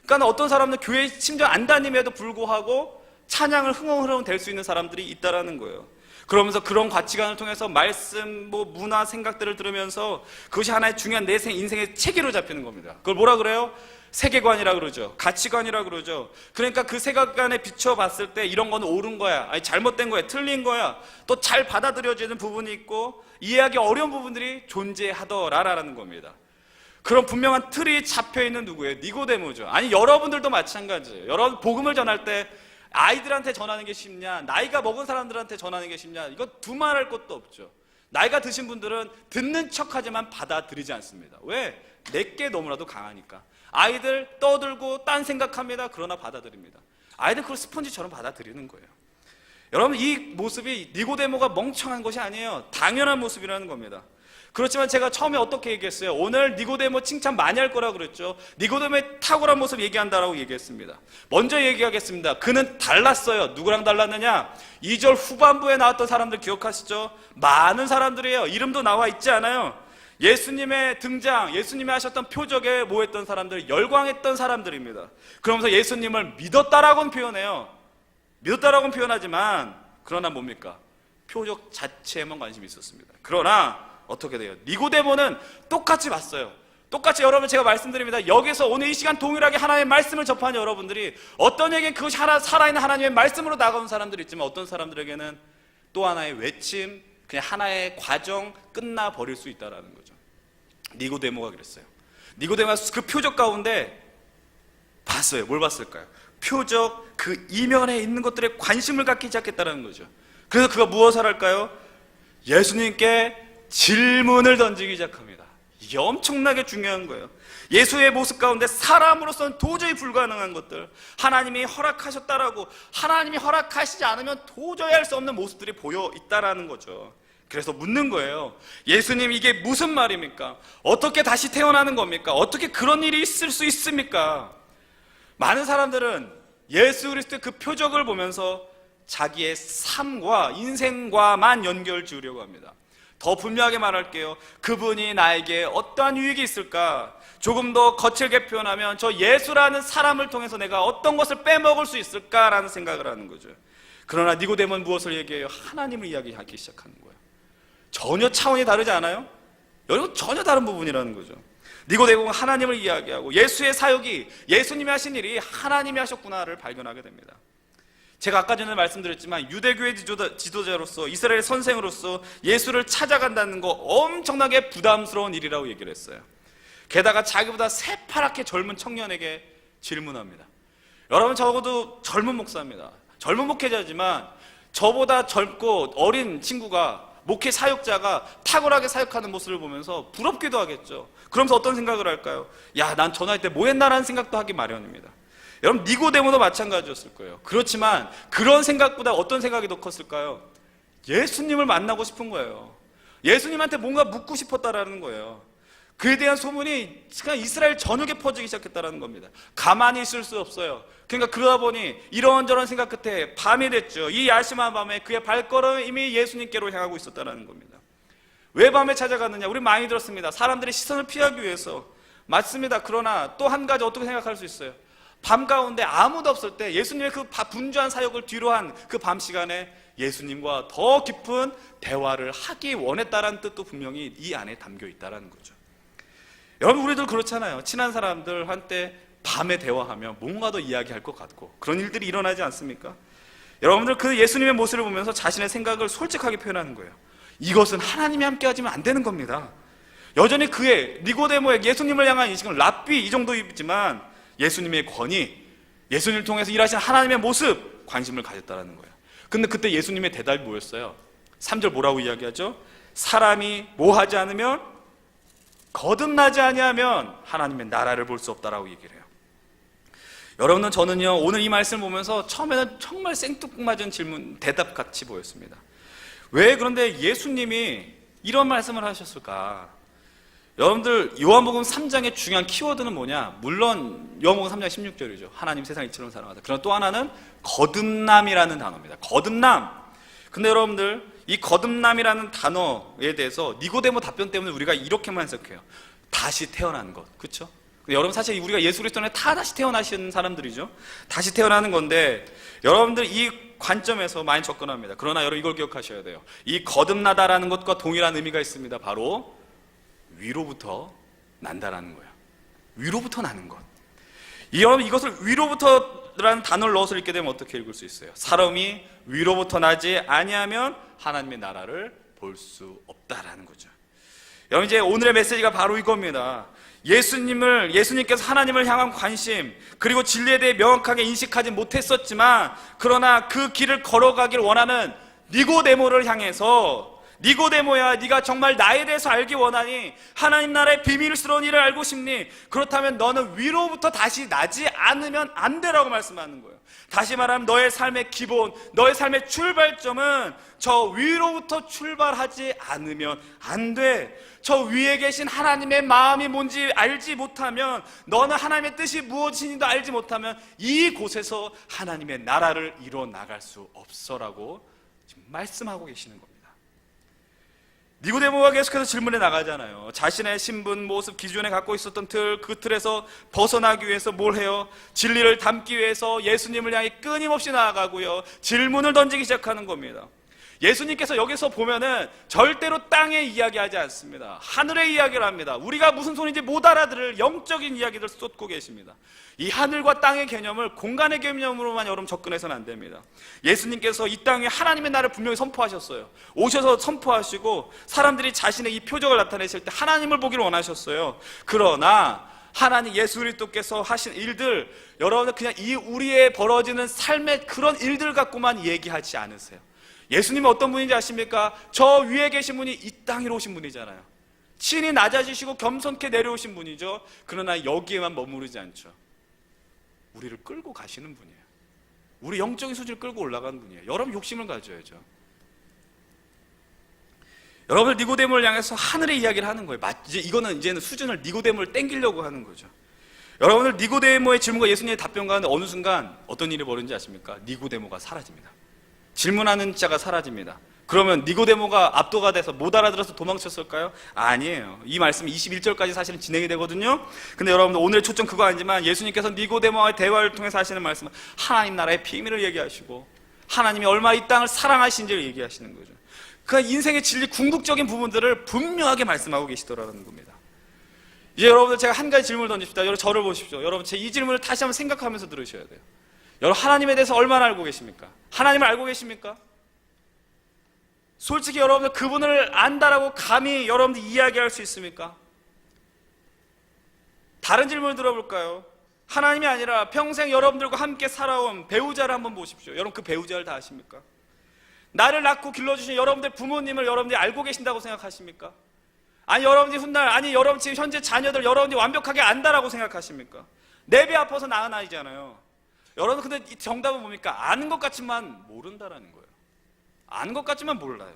그러니까 어떤 사람은 교회에 심지어 안 다님에도 불구하고 찬양을 흥얼흥얼 될 수 있는 사람들이 있다라는 거예요. 그러면서 그런 가치관을 통해서 말씀, 문화, 생각들을 들으면서 그것이 하나의 중요한 내 인생의 체계로 잡히는 겁니다. 그걸 뭐라 그래요? 세계관이라 그러죠. 가치관이라 그러죠. 그러니까 그 세계관에 비춰봤을 때 이런 건 옳은 거야, 아니 잘못된 거야, 틀린 거야, 또 잘 받아들여지는 부분이 있고 이해하기 어려운 부분들이 존재하더라라는 겁니다. 그런 분명한 틀이 잡혀있는 누구예요? 니고데모죠. 아니 여러분들도 마찬가지예요. 여러분 복음을 전할 때 아이들한테 전하는 게 쉽냐, 나이가 먹은 사람들한테 전하는 게 쉽냐, 이거 두말할 것도 없죠. 나이가 드신 분들은 듣는 척하지만 받아들이지 않습니다. 왜? 내게 너무나도 강하니까. 아이들 떠들고 딴 생각합니다. 그러나 받아들입니다. 아이들 그걸 스펀지처럼 받아들이는 거예요. 여러분 이 모습이 니고데모가 멍청한 것이 아니에요. 당연한 모습이라는 겁니다. 그렇지만 제가 처음에 어떻게 얘기했어요? 오늘 니고데모 칭찬 많이 할 거라고 그랬죠. 니고데모의 탁월한 모습 얘기한다라고 얘기했습니다. 먼저 얘기하겠습니다. 그는 달랐어요. 누구랑 달랐느냐? 2절 후반부에 나왔던 사람들 기억하시죠? 많은 사람들이에요. 이름도 나와 있지 않아요? 예수님의 등장, 예수님이 하셨던 표적에 뭐했던 사람들, 열광했던 사람들입니다. 그러면서 예수님을 믿었다라고는 표현해요. 믿었다라고는 표현하지만 그러나 뭡니까? 표적 자체에만 관심이 있었습니다. 그러나 어떻게 돼요? 니고데모는 똑같이 봤어요. 똑같이 여러분 제가 말씀드립니다. 여기서 오늘 이 시간 동일하게 하나님의 말씀을 접하는 여러분들이 어떤 에게는 그것이 살아있는 하나님의 말씀으로 나가는 사람들이 있지만 어떤 사람들에게는 또 하나의 외침, 그냥 하나의 과정 끝나버릴 수 있다는 거죠. 니고데모가 그랬어요. 니고데모가 그 표적 가운데 봤어요. 뭘 봤을까요? 표적 그 이면에 있는 것들에 관심을 갖기 시작했다는 거죠. 그래서 그가 무엇을 할까요? 예수님께 질문을 던지기 시작합니다. 이게 엄청나게 중요한 거예요. 예수의 모습 가운데 사람으로서는 도저히 불가능한 것들, 하나님이 허락하셨다라고, 하나님이 허락하시지 않으면 도저히 할 수 없는 모습들이 보여 있다라는 거죠. 그래서 묻는 거예요. 예수님 이게 무슨 말입니까? 어떻게 다시 태어나는 겁니까? 어떻게 그런 일이 있을 수 있습니까? 많은 사람들은 예수 그리스도의 그 표적을 보면서 자기의 삶과 인생과만 연결 지으려고 합니다. 더 분명하게 말할게요. 그분이 나에게 어떠한 유익이 있을까? 조금 더 거칠게 표현하면 저 예수라는 사람을 통해서 내가 어떤 것을 빼먹을 수 있을까라는 생각을 하는 거죠. 그러나 니고데모는 무엇을 얘기해요? 하나님을 이야기하기 시작하는 거예요. 전혀 차원이 다르지 않아요? 여러분 전혀 다른 부분이라는 거죠. 니고데모는 하나님을 이야기하고 예수의 사역이, 예수님이 하신 일이 하나님이 하셨구나를 발견하게 됩니다. 제가 아까 전에 말씀드렸지만 유대교의 지도자로서, 이스라엘의 선생으로서 예수를 찾아간다는 거 엄청나게 부담스러운 일이라고 얘기를 했어요. 게다가 자기보다 새파랗게 젊은 청년에게 질문합니다. 여러분 적어도 젊은 목사입니다. 젊은 목회자지만 저보다 젊고 어린 친구가, 목회 사역자가 탁월하게 사역하는 모습을 보면서 부럽기도 하겠죠. 그러면서 어떤 생각을 할까요? 야, 난 저 나이 때 뭐 했나라는 생각도 하기 마련입니다. 여러분 니고데모도 마찬가지였을 거예요. 그렇지만 그런 생각보다 어떤 생각이 더 컸을까요? 예수님을 만나고 싶은 거예요. 예수님한테 뭔가 묻고 싶었다라는 거예요. 그에 대한 소문이 그냥 이스라엘 전역에 퍼지기 시작했다는 겁니다. 가만히 있을 수 없어요. 그러니까 그러다 보니 이런저런 생각 끝에 밤이 됐죠. 이 야심한 밤에 그의 발걸음이 이미 예수님께로 향하고 있었다는 겁니다. 왜 밤에 찾아갔느냐? 우리 많이 들었습니다. 사람들이 시선을 피하기 위해서. 맞습니다. 그러나 또 한 가지 어떻게 생각할 수 있어요? 밤 가운데 아무도 없을 때 예수님의 그 분주한 사역을 뒤로 한 그 밤 시간에 예수님과 더 깊은 대화를 하기 원했다라는 뜻도 분명히 이 안에 담겨 있다는 거죠. 여러분, 우리들 그렇잖아요. 친한 사람들 한때 밤에 대화하면 뭔가 더 이야기할 것 같고 그런 일들이 일어나지 않습니까? 여러분들 그 예수님의 모습을 보면서 자신의 생각을 솔직하게 표현하는 거예요. 이것은 하나님이 함께 하지면 안 되는 겁니다. 여전히 그의 니고데모의 예수님을 향한 인식은 랍비 이 정도 있지만 예수님의 권위, 예수님을 통해서 일하신 하나님의 모습, 관심을 가졌다는 거예요. 근데 그때 예수님의 대답이 뭐였어요? 3절 뭐라고 이야기하죠? 사람이 뭐 하지 않으면, 거듭나지 아니하면 하나님의 나라를 볼 수 없다라고 얘기를 해요. 여러분은, 저는요 오늘 이 말씀을 보면서 처음에는 정말 생뚱맞은 질문, 대답 같이 보였습니다. 왜 그런데 예수님이 이런 말씀을 하셨을까? 여러분들, 요한복음 3장의 중요한 키워드는 뭐냐? 물론 요한복음 3장 16절이죠. 하나님 세상 이처럼 사랑하다. 그러나 또 하나는 거듭남이라는 단어입니다. 거듭남. 근데 여러분들, 이 거듭남이라는 단어에 대해서 니고데모 답변 때문에 우리가 이렇게만 해석해요. 다시 태어난 것. 그렇죠? 여러분, 사실 우리가 예수 그리스도 안에 다 다시 태어나신 사람들이죠. 다시 태어나는 건데, 여러분들 이 관점에서 많이 접근합니다. 그러나 여러분, 이걸 기억하셔야 돼요. 이 거듭나다라는 것과 동일한 의미가 있습니다. 바로 위로부터 난다라는 거예요. 위로부터 나는 것. 여러분, 이것을 위로부터라는 단어를 넣어서 읽게 되면 어떻게 읽을 수 있어요? 사람이 위로부터 나지 아니하면 하나님의 나라를 볼 수 없다라는 거죠. 여러분, 이제 오늘의 메시지가 바로 이겁니다. 예수님께서 하나님을 향한 관심, 그리고 진리에 대해 명확하게 인식하지 못했었지만, 그러나 그 길을 걸어가길 원하는 니고데모를 향해서, 니고데모야, 네가 정말 나에 대해서 알기 원하니? 하나님 나라의 비밀스러운 일을 알고 싶니? 그렇다면 너는 위로부터 다시 나지 않으면 안 되라고 말씀하는 거예요. 다시 말하면 너의 삶의 기본, 너의 삶의 출발점은 저 위로부터 출발하지 않으면 안 돼. 저 위에 계신 하나님의 마음이 뭔지 알지 못하면, 너는 하나님의 뜻이 무엇인지도 알지 못하면 이곳에서 하나님의 나라를 이뤄 나갈 수 없어라고 지금 말씀하고 계시는 겁니다. 니고데모가 계속해서 질문해 나가잖아요. 자신의 신분, 모습, 기존에 갖고 있었던 틀, 그 틀에서 벗어나기 위해서 뭘 해요? 진리를 담기 위해서 예수님을 향해 끊임없이 나아가고요, 질문을 던지기 시작하는 겁니다. 예수님께서 여기서 보면은 절대로 땅의 이야기하지 않습니다. 하늘의 이야기를 합니다. 우리가 무슨 소리인지 못 알아들을 영적인 이야기를 쏟고 계십니다. 이 하늘과 땅의 개념을 공간의 개념으로만 여러분 접근해서는 안 됩니다. 예수님께서 이 땅에 하나님의 나라를 분명히 선포하셨어요. 오셔서 선포하시고 사람들이 자신의 이 표적을 나타내실 때 하나님을 보기를 원하셨어요. 그러나 하나님 예수 그리스도께서 하신 일들, 여러분은 그냥 이 우리의 벌어지는 삶의 그런 일들 갖고만 얘기하지 않으세요. 예수님은 어떤 분인지 아십니까? 저 위에 계신 분이 이 땅에 오신 분이잖아요. 친히 낮아지시고 겸손케 내려오신 분이죠. 그러나 여기에만 머무르지 않죠. 우리를 끌고 가시는 분이에요. 우리 영적인 수준을 끌고 올라가는 분이에요. 여러분, 욕심을 가져야죠. 여러분, 니고데모를 향해서 하늘의 이야기를 하는 거예요. 이제는 수준을 니고데모를 땡기려고 하는 거죠. 여러분들, 니고데모의 질문과 예수님의 답변 가운데 어느 순간 어떤 일이 벌어진지 아십니까? 니고데모가 사라집니다. 질문하는 자가 사라집니다. 그러면 니고데모가 압도가 돼서 못 알아들어서 도망쳤을까요? 아니에요. 이 말씀이 21절까지 사실은 진행이 되거든요. 근데 여러분들, 오늘의 초점 그거 아니지만 예수님께서 니고데모와의 대화를 통해서 하시는 말씀은 하나님 나라의 비밀을 얘기하시고 하나님이 얼마나 이 땅을 사랑하신지를 얘기하시는 거죠. 그 인생의 진리 궁극적인 부분들을 분명하게 말씀하고 계시더라는 겁니다. 이제 여러분들, 제가 한 가지 질문을 던집시다. 여러분, 저를 보십시오. 여러분, 제 이 질문을 다시 한번 생각하면서 들으셔야 돼요. 여러분, 하나님에 대해서 얼마나 알고 계십니까? 하나님을 알고 계십니까? 솔직히 여러분들, 그분을 안다라고 감히 여러분들 이야기할 수 있습니까? 다른 질문을 들어볼까요? 하나님이 아니라 평생 여러분들과 함께 살아온 배우자를 한번 보십시오. 여러분, 그 배우자를 다 아십니까? 나를 낳고 길러주신 여러분들 부모님을 여러분들이 알고 계신다고 생각하십니까? 아니, 여러분들이 훗날, 아니, 여러분 지금 현재 자녀들 여러분들이 완벽하게 안다라고 생각하십니까? 내 배 아파서 낳은 아이잖아요. 여러분, 근데 이 정답은 뭡니까? 아는 것 같지만 모른다라는 거예요. 아는 것 같지만 몰라요.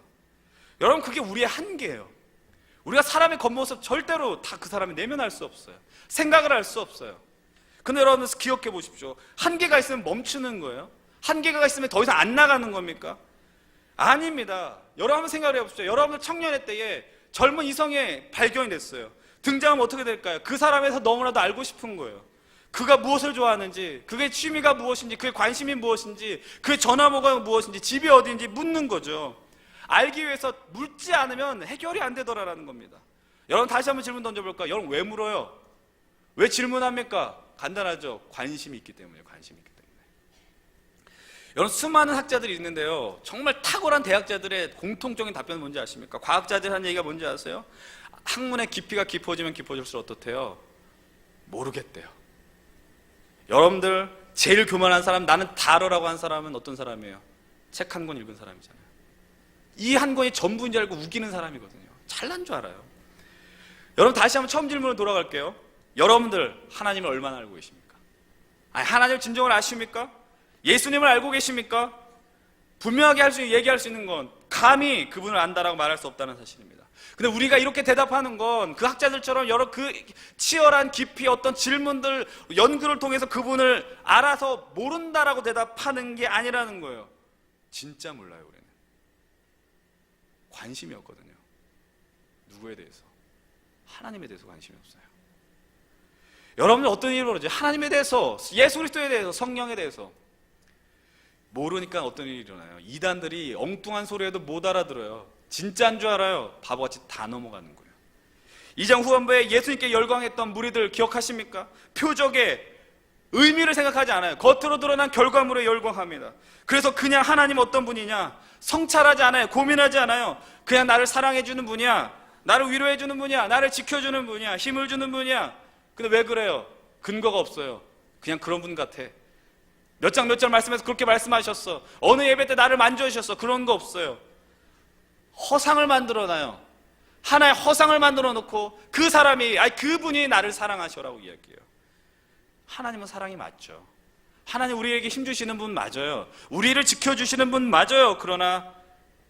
여러분, 그게 우리의 한계예요. 우리가 사람의 겉모습 절대로 다 그 사람이 내면할 수 없어요. 생각을 할 수 없어요. 근데 여러분 기억해 보십시오. 한계가 있으면 멈추는 거예요? 한계가 있으면 더 이상 안 나가는 겁니까? 아닙니다. 여러분 한번 생각을 해보십시오. 여러분들 청년의 때에 젊은 이성의 발견이 됐어요. 등장하면 어떻게 될까요? 그 사람에서 너무나도 알고 싶은 거예요. 그가 무엇을 좋아하는지, 그의 취미가 무엇인지, 그의 관심이 무엇인지, 그의 전화번호가 무엇인지, 집이 어디인지 묻는 거죠. 알기 위해서 묻지 않으면 해결이 안 되더라라는 겁니다. 여러분 다시 한번 질문 던져볼까요? 여러분 왜 물어요? 왜 질문합니까? 간단하죠. 관심이 있기 때문이에요. 관심이 있기 때문에. 여러분 수많은 학자들이 있는데요, 정말 탁월한 대학자들의 공통적인 답변은 뭔지 아십니까? 과학자들 한 얘기가 뭔지 아세요? 학문의 깊이가 깊어지면 깊어질수록 어떻대요? 모르겠대요. 여러분들 제일 교만한 사람, 나는 다 알아라고 한 사람은 어떤 사람이에요? 책 한 권 읽은 사람이잖아요. 이 한 권이 전부인 줄 알고 우기는 사람이거든요. 잘난 줄 알아요. 여러분 다시 한번 처음 질문으로 돌아갈게요. 여러분들 하나님을 얼마나 알고 계십니까? 아니, 하나님을 진정을 아십니까? 예수님을 알고 계십니까? 분명하게 얘기할 수 있는 건 감히 그분을 안다라고 말할 수 없다는 사실입니다. 근데 우리가 이렇게 대답하는 건 그 학자들처럼 여러 그 치열한 깊이 어떤 질문들, 연구를 통해서 그분을 알아서 모른다라고 대답하는 게 아니라는 거예요. 진짜 몰라요. 우리는 관심이 없거든요. 누구에 대해서? 하나님에 대해서 관심이 없어요. 여러분들 어떤 일이 벌어져요? 하나님에 대해서, 예수 그리스도에 대해서, 성령에 대해서 모르니까 어떤 일이 일어나요? 이단들이 엉뚱한 소리에도 못 알아들어요. 진짜인 줄 알아요. 바보같이 다 넘어가는 거예요. 이장 후반부에 예수님께 열광했던 무리들 기억하십니까? 표적에 의미를 생각하지 않아요. 겉으로 드러난 결과물에 열광합니다. 그래서 그냥 하나님 어떤 분이냐? 성찰하지 않아요. 고민하지 않아요. 그냥 나를 사랑해 주는 분이야, 나를 위로해 주는 분이야, 나를 지켜주는 분이야, 힘을 주는 분이야. 근데 왜 그래요? 근거가 없어요. 그냥 그런 분 같아. 몇 장 몇 절 말씀에서 그렇게 말씀하셨어. 어느 예배 때 나를 만져주셨어. 그런 거 없어요. 허상을 만들어놔요. 하나의 허상을 만들어 놓고 그 사람이, 아니 그분이 나를 사랑하셔라고 이야기해요. 하나님은 사랑이 맞죠. 하나님 우리에게 힘주시는 분 맞아요. 우리를 지켜주시는 분 맞아요. 그러나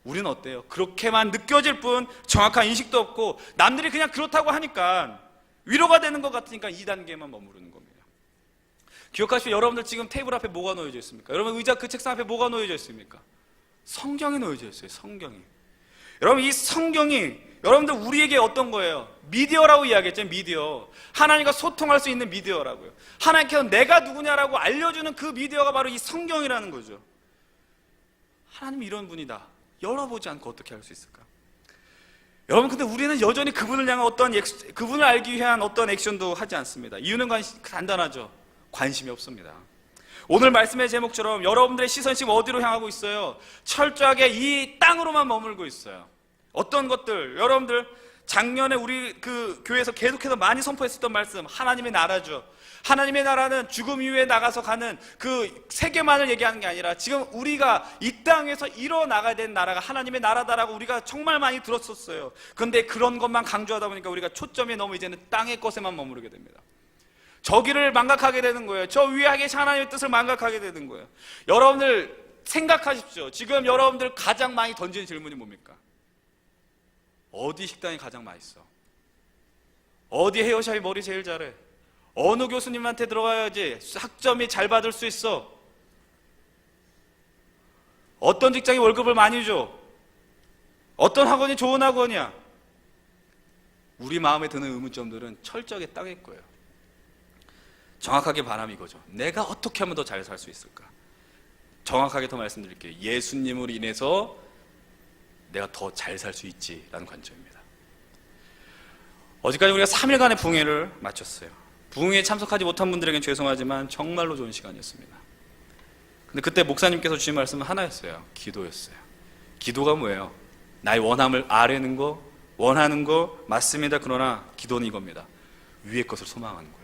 우리는 어때요? 그렇게만 느껴질 뿐 정확한 인식도 없고 남들이 그냥 그렇다고 하니까 위로가 되는 것 같으니까 2단계만 머무르는 겁니다. 기억하시오. 여러분들 지금 테이블 앞에 뭐가 놓여져 있습니까? 여러분 의자 그 책상 앞에 뭐가 놓여져 있습니까? 성경이 놓여져 있어요. 성경이. 여러분 이 성경이 여러분들 우리에게 어떤 거예요? 미디어라고 이야기했죠. 미디어. 하나님과 소통할 수 있는 미디어라고요. 하나님께서 내가 누구냐라고 알려주는 그 미디어가 바로 이 성경이라는 거죠. 하나님이 이런 분이다. 열어보지 않고 어떻게 할 수 있을까? 여러분 근데 우리는 여전히 그분을 향한 그분을 알기 위한 어떤 액션도 하지 않습니다. 이유는 간단하죠. 관심이 없습니다. 오늘 말씀의 제목처럼 여러분들의 시선이 지금 어디로 향하고 있어요? 철저하게 이 땅으로만 머물고 있어요. 어떤 것들, 여러분들 작년에 우리 그 교회에서 계속해서 많이 선포했었던 말씀, 하나님의 나라죠. 하나님의 나라는 죽음 이후에 나가서 가는 그 세계만을 얘기하는 게 아니라 지금 우리가 이 땅에서 이뤄나가야 되는 나라가 하나님의 나라다라고 우리가 정말 많이 들었었어요. 그런데 그런 것만 강조하다 보니까 우리가 초점이 너무 이제는 땅의 것에만 머무르게 됩니다. 저기를 망각하게 되는 거예요. 저 위에 계신 하나님의 뜻을 망각하게 되는 거예요. 여러분들 생각하십시오. 지금 여러분들 가장 많이 던지는 질문이 뭡니까? 어디 식당이 가장 맛있어? 어디 헤어샵이 머리 제일 잘해? 어느 교수님한테 들어가야지 학점이 잘 받을 수 있어? 어떤 직장이 월급을 많이 줘? 어떤 학원이 좋은 학원이야? 우리 마음에 드는 의문점들은 철저하게 땅일 거예요. 정확하게 바람이 이거죠. 내가 어떻게 하면 더 잘 살 수 있을까? 정확하게 더 말씀드릴게요. 예수님으로 인해서 내가 더 잘 살 수 있지라는 관점입니다. 어제까지 우리가 3일간의 부흥회를 마쳤어요. 부흥회에 참석하지 못한 분들에겐 죄송하지만 정말로 좋은 시간이었습니다. 근데 그때 목사님께서 주신 말씀은 하나였어요. 기도였어요. 기도가 뭐예요? 나의 원함을 아뢰는 거, 원하는 거 맞습니다. 그러나 기도는 이겁니다. 위의 것을 소망하는 거예요.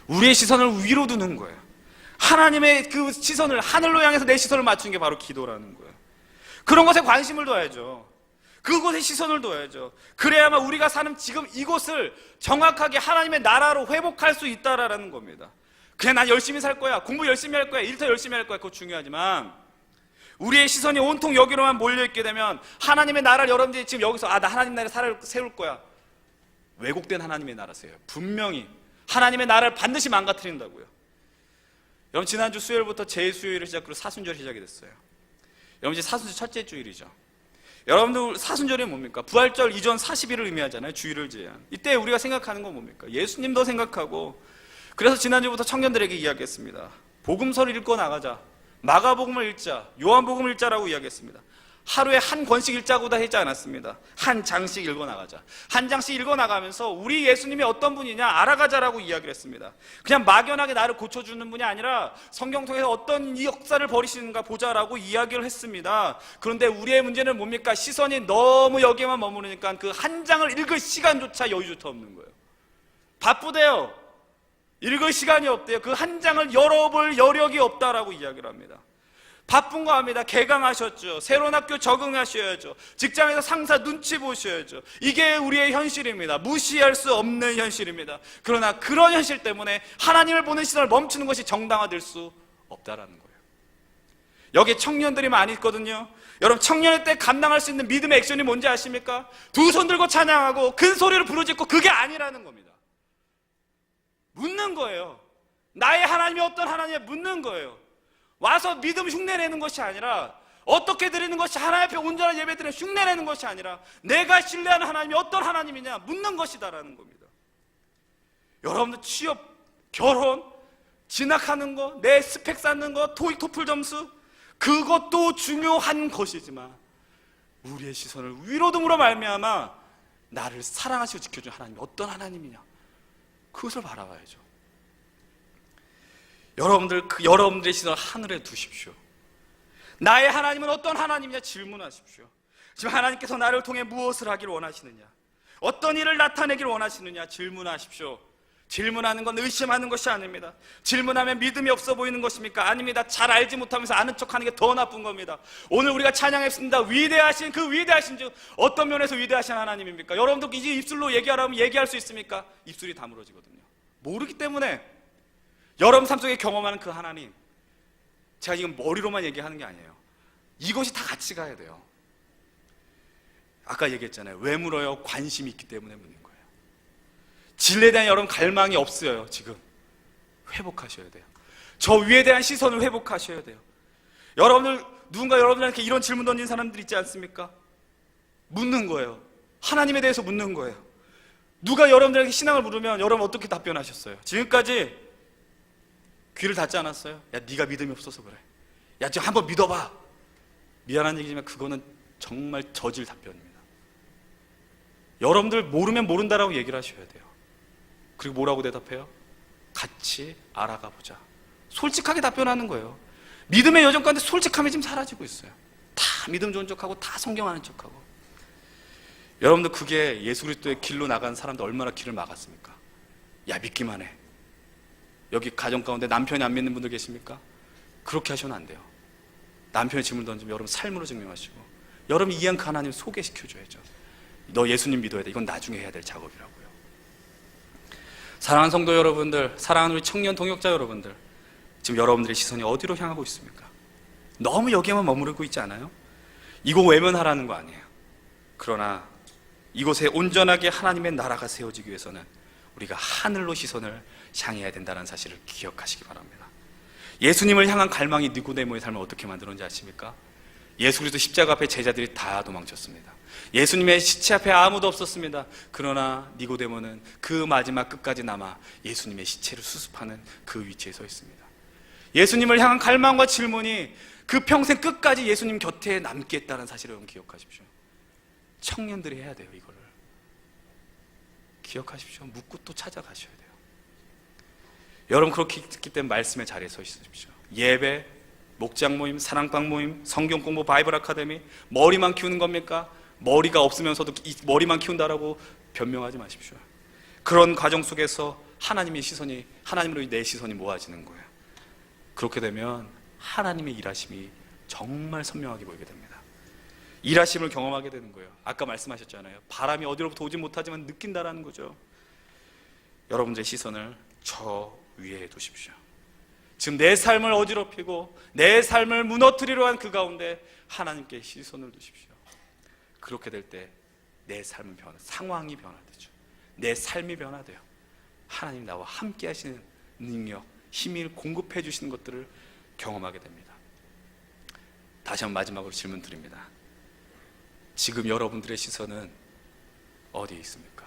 우리의 시선을 위로 두는 거예요. 하나님의 그 시선을 하늘로 향해서 내 시선을 맞추는 게 바로 기도라는 거예요. 그런 것에 관심을 둬야죠. 그곳에 시선을 둬야죠. 그래야만 우리가 사는 지금 이곳을 정확하게 하나님의 나라로 회복할 수 있다라는 겁니다. 그냥 난 열심히 살 거야, 공부 열심히 할 거야, 일터 열심히 할 거야, 그거 중요하지만 우리의 시선이 온통 여기로만 몰려있게 되면 하나님의 나라를 여러분들이 지금 여기서 나 하나님 나라를 세울 거야, 왜곡된 하나님의 나라세요. 분명히 하나님의 나라를 반드시 망가뜨린다고요. 여러분, 지난주 수요일부터 제2수요일을 시작으로 사순절이 시작이 됐어요. 여러분, 이제 사순절 첫째 주일이죠. 여러분들, 사순절이 뭡니까? 부활절 이전 40일을 의미하잖아요. 주일을 제한. 이때 우리가 생각하는 건 뭡니까? 예수님도 생각하고. 그래서 지난주부터 청년들에게 이야기했습니다. 복음서를 읽고 나가자, 마가복음을 읽자, 요한복음을 읽자라고 이야기했습니다. 하루에 한 권씩 읽자고 다 했지 않았습니다. 한 장씩 읽어 나가자. 한 장씩 읽어 나가면서 우리 예수님이 어떤 분이냐 알아가자라고 이야기를 했습니다. 그냥 막연하게 나를 고쳐주는 분이 아니라 성경 통해서 어떤 이 역사를 벌이시는가 보자라고 이야기를 했습니다. 그런데 우리의 문제는 뭡니까? 시선이 너무 여기에만 머무르니까 그 한 장을 읽을 시간조차 여유조차 없는 거예요. 바쁘대요. 읽을 시간이 없대요. 그 한 장을 열어볼 여력이 없다라고 이야기를 합니다. 바쁜 거 합니다. 개강하셨죠. 새로운 학교 적응하셔야죠. 직장에서 상사 눈치 보셔야죠. 이게 우리의 현실입니다. 무시할 수 없는 현실입니다. 그러나 그런 현실 때문에 하나님을 보는 시선을 멈추는 것이 정당화될 수 없다라는 거예요. 여기 청년들이 많이 있거든요. 여러분, 청년일 때 감당할 수 있는 믿음의 액션이 뭔지 아십니까? 두 손 들고 찬양하고 큰 소리로 부르짖고, 그게 아니라는 겁니다. 묻는 거예요. 나의 하나님이 어떤 하나님에 묻는 거예요. 와서 믿음 흉내내는 것이 아니라, 어떻게 드리는 것이 하나님 앞에 온전한 예배 드리는 흉내내는 것이 아니라, 내가 신뢰하는 하나님이 어떤 하나님이냐 묻는 것이다라는 겁니다. 여러분들, 취업, 결혼, 진학하는 거, 내 스펙 쌓는 거, 토익 토플 점수, 그것도 중요한 것이지만 우리의 시선을 위로됨으로 말미암아 나를 사랑하시고 지켜준 하나님이 어떤 하나님이냐, 그것을 바라봐야죠. 여러분들의 시선을 하늘에 두십시오. 나의 하나님은 어떤 하나님이냐 질문하십시오. 지금 하나님께서 나를 통해 무엇을 하기를 원하시느냐, 어떤 일을 나타내기를 원하시느냐 질문하십시오. 질문하는 건 의심하는 것이 아닙니다. 질문하면 믿음이 없어 보이는 것입니까? 아닙니다. 잘 알지 못하면서 아는 척하는 게 더 나쁜 겁니다. 오늘 우리가 찬양했습니다. 위대하신, 그 위대하신 즉 어떤 면에서 위대하신 하나님입니까? 여러분들 이제 입술로 얘기하라면 얘기할 수 있습니까? 입술이 다물어지거든요. 모르기 때문에. 여러분 삶 속에 경험하는 그 하나님, 제가 지금 머리로만 얘기하는 게 아니에요. 이것이 다 같이 가야 돼요. 아까 얘기했잖아요. 왜 물어요? 관심이 있기 때문에 묻는 거예요. 진리에 대한 여러분 갈망이 없어요. 지금 회복하셔야 돼요. 저 위에 대한 시선을 회복하셔야 돼요. 여러분들, 누군가 여러분들한테 이런 질문 던진 사람들 있지 않습니까? 묻는 거예요. 하나님에 대해서 묻는 거예요. 누가 여러분들에게 신앙을 물으면 여러분 어떻게 답변하셨어요? 지금까지 귀를 닫지 않았어요? 야, 네가 믿음이 없어서 그래. 야, 지금 한번 믿어봐. 미안한 얘기지만 그거는 정말 저질 답변입니다. 여러분들 모르면 모른다라고 얘기를 하셔야 돼요. 그리고 뭐라고 대답해요? 같이 알아가 보자. 솔직하게 답변하는 거예요. 믿음의 여정 가운데 솔직함이 지금 사라지고 있어요. 다 믿음 좋은 척하고 다 성경 아는 척하고. 여러분들, 그게 예수 그리스도의 길로 나간 사람들 얼마나 길을 막았습니까? 야, 믿기만 해. 여기 가정 가운데 남편이 안 믿는 분들 계십니까? 그렇게 하셔는 안 돼요. 남편의 질문 던지면 여러분 삶으로 증명하시고, 여러분 이해한 그 하나님 소개시켜줘야죠. 너 예수님 믿어야 돼. 이건 나중에 해야 될 작업이라고요. 사랑하는 성도 여러분들, 사랑하는 우리 청년 동역자 여러분들, 지금 여러분들의 시선이 어디로 향하고 있습니까? 너무 여기에만 머무르고 있지 않아요? 이거 외면하라는 거 아니에요. 그러나 이곳에 온전하게 하나님의 나라가 세워지기 위해서는 우리가 하늘로 시선을 향해야 된다는 사실을 기억하시기 바랍니다. 예수님을 향한 갈망이 니고데모의 삶을 어떻게 만들었는지 아십니까? 예수 그리스도 십자가 앞에 제자들이 다 도망쳤습니다. 예수님의 시체 앞에 아무도 없었습니다. 그러나 니고데모는 그 마지막 끝까지 남아 예수님의 시체를 수습하는 그 위치에 서 있습니다. 예수님을 향한 갈망과 질문이 그 평생 끝까지 예수님 곁에 남겠다는 사실을 여러분 기억하십시오. 청년들이 해야 돼요. 이거를 기억하십시오. 묻고 또 찾아가셔야 돼요. 여러분, 그렇게 했기 때문에 말씀의 자리에 서 있으십시오. 예배, 목장 모임, 사랑방 모임, 성경 공부, 바이블 아카데미, 머리만 키우는 겁니까? 머리가 없으면서도 이 머리만 키운다라고 변명하지 마십시오. 그런 과정 속에서 하나님의 시선이, 하나님으로 내 시선이 모아지는 거예요. 그렇게 되면 하나님의 일하심이 정말 선명하게 보이게 됩니다. 일하심을 경험하게 되는 거예요. 아까 말씀하셨잖아요. 바람이 어디로부터 오지 못하지만 느낀다라는 거죠. 여러분들의 시선을 저 위에 두십시오. 지금 내 삶을 어지럽히고 내 삶을 무너뜨리려 한 그 가운데 하나님께 시선을 두십시오. 그렇게 될 때 내 삶은 상황이 변화되죠. 내 삶이 변화돼요. 하나님 나와 함께 하시는 능력, 힘을 공급해 주시는 것들을 경험하게 됩니다. 다시 한번 마지막으로 질문 드립니다. 지금 여러분들의 시선은 어디에 있습니까?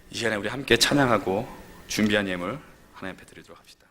이 시간에 우리 함께 찬양하고 준비한 예물 하나님 앞에 드리도록 합시다.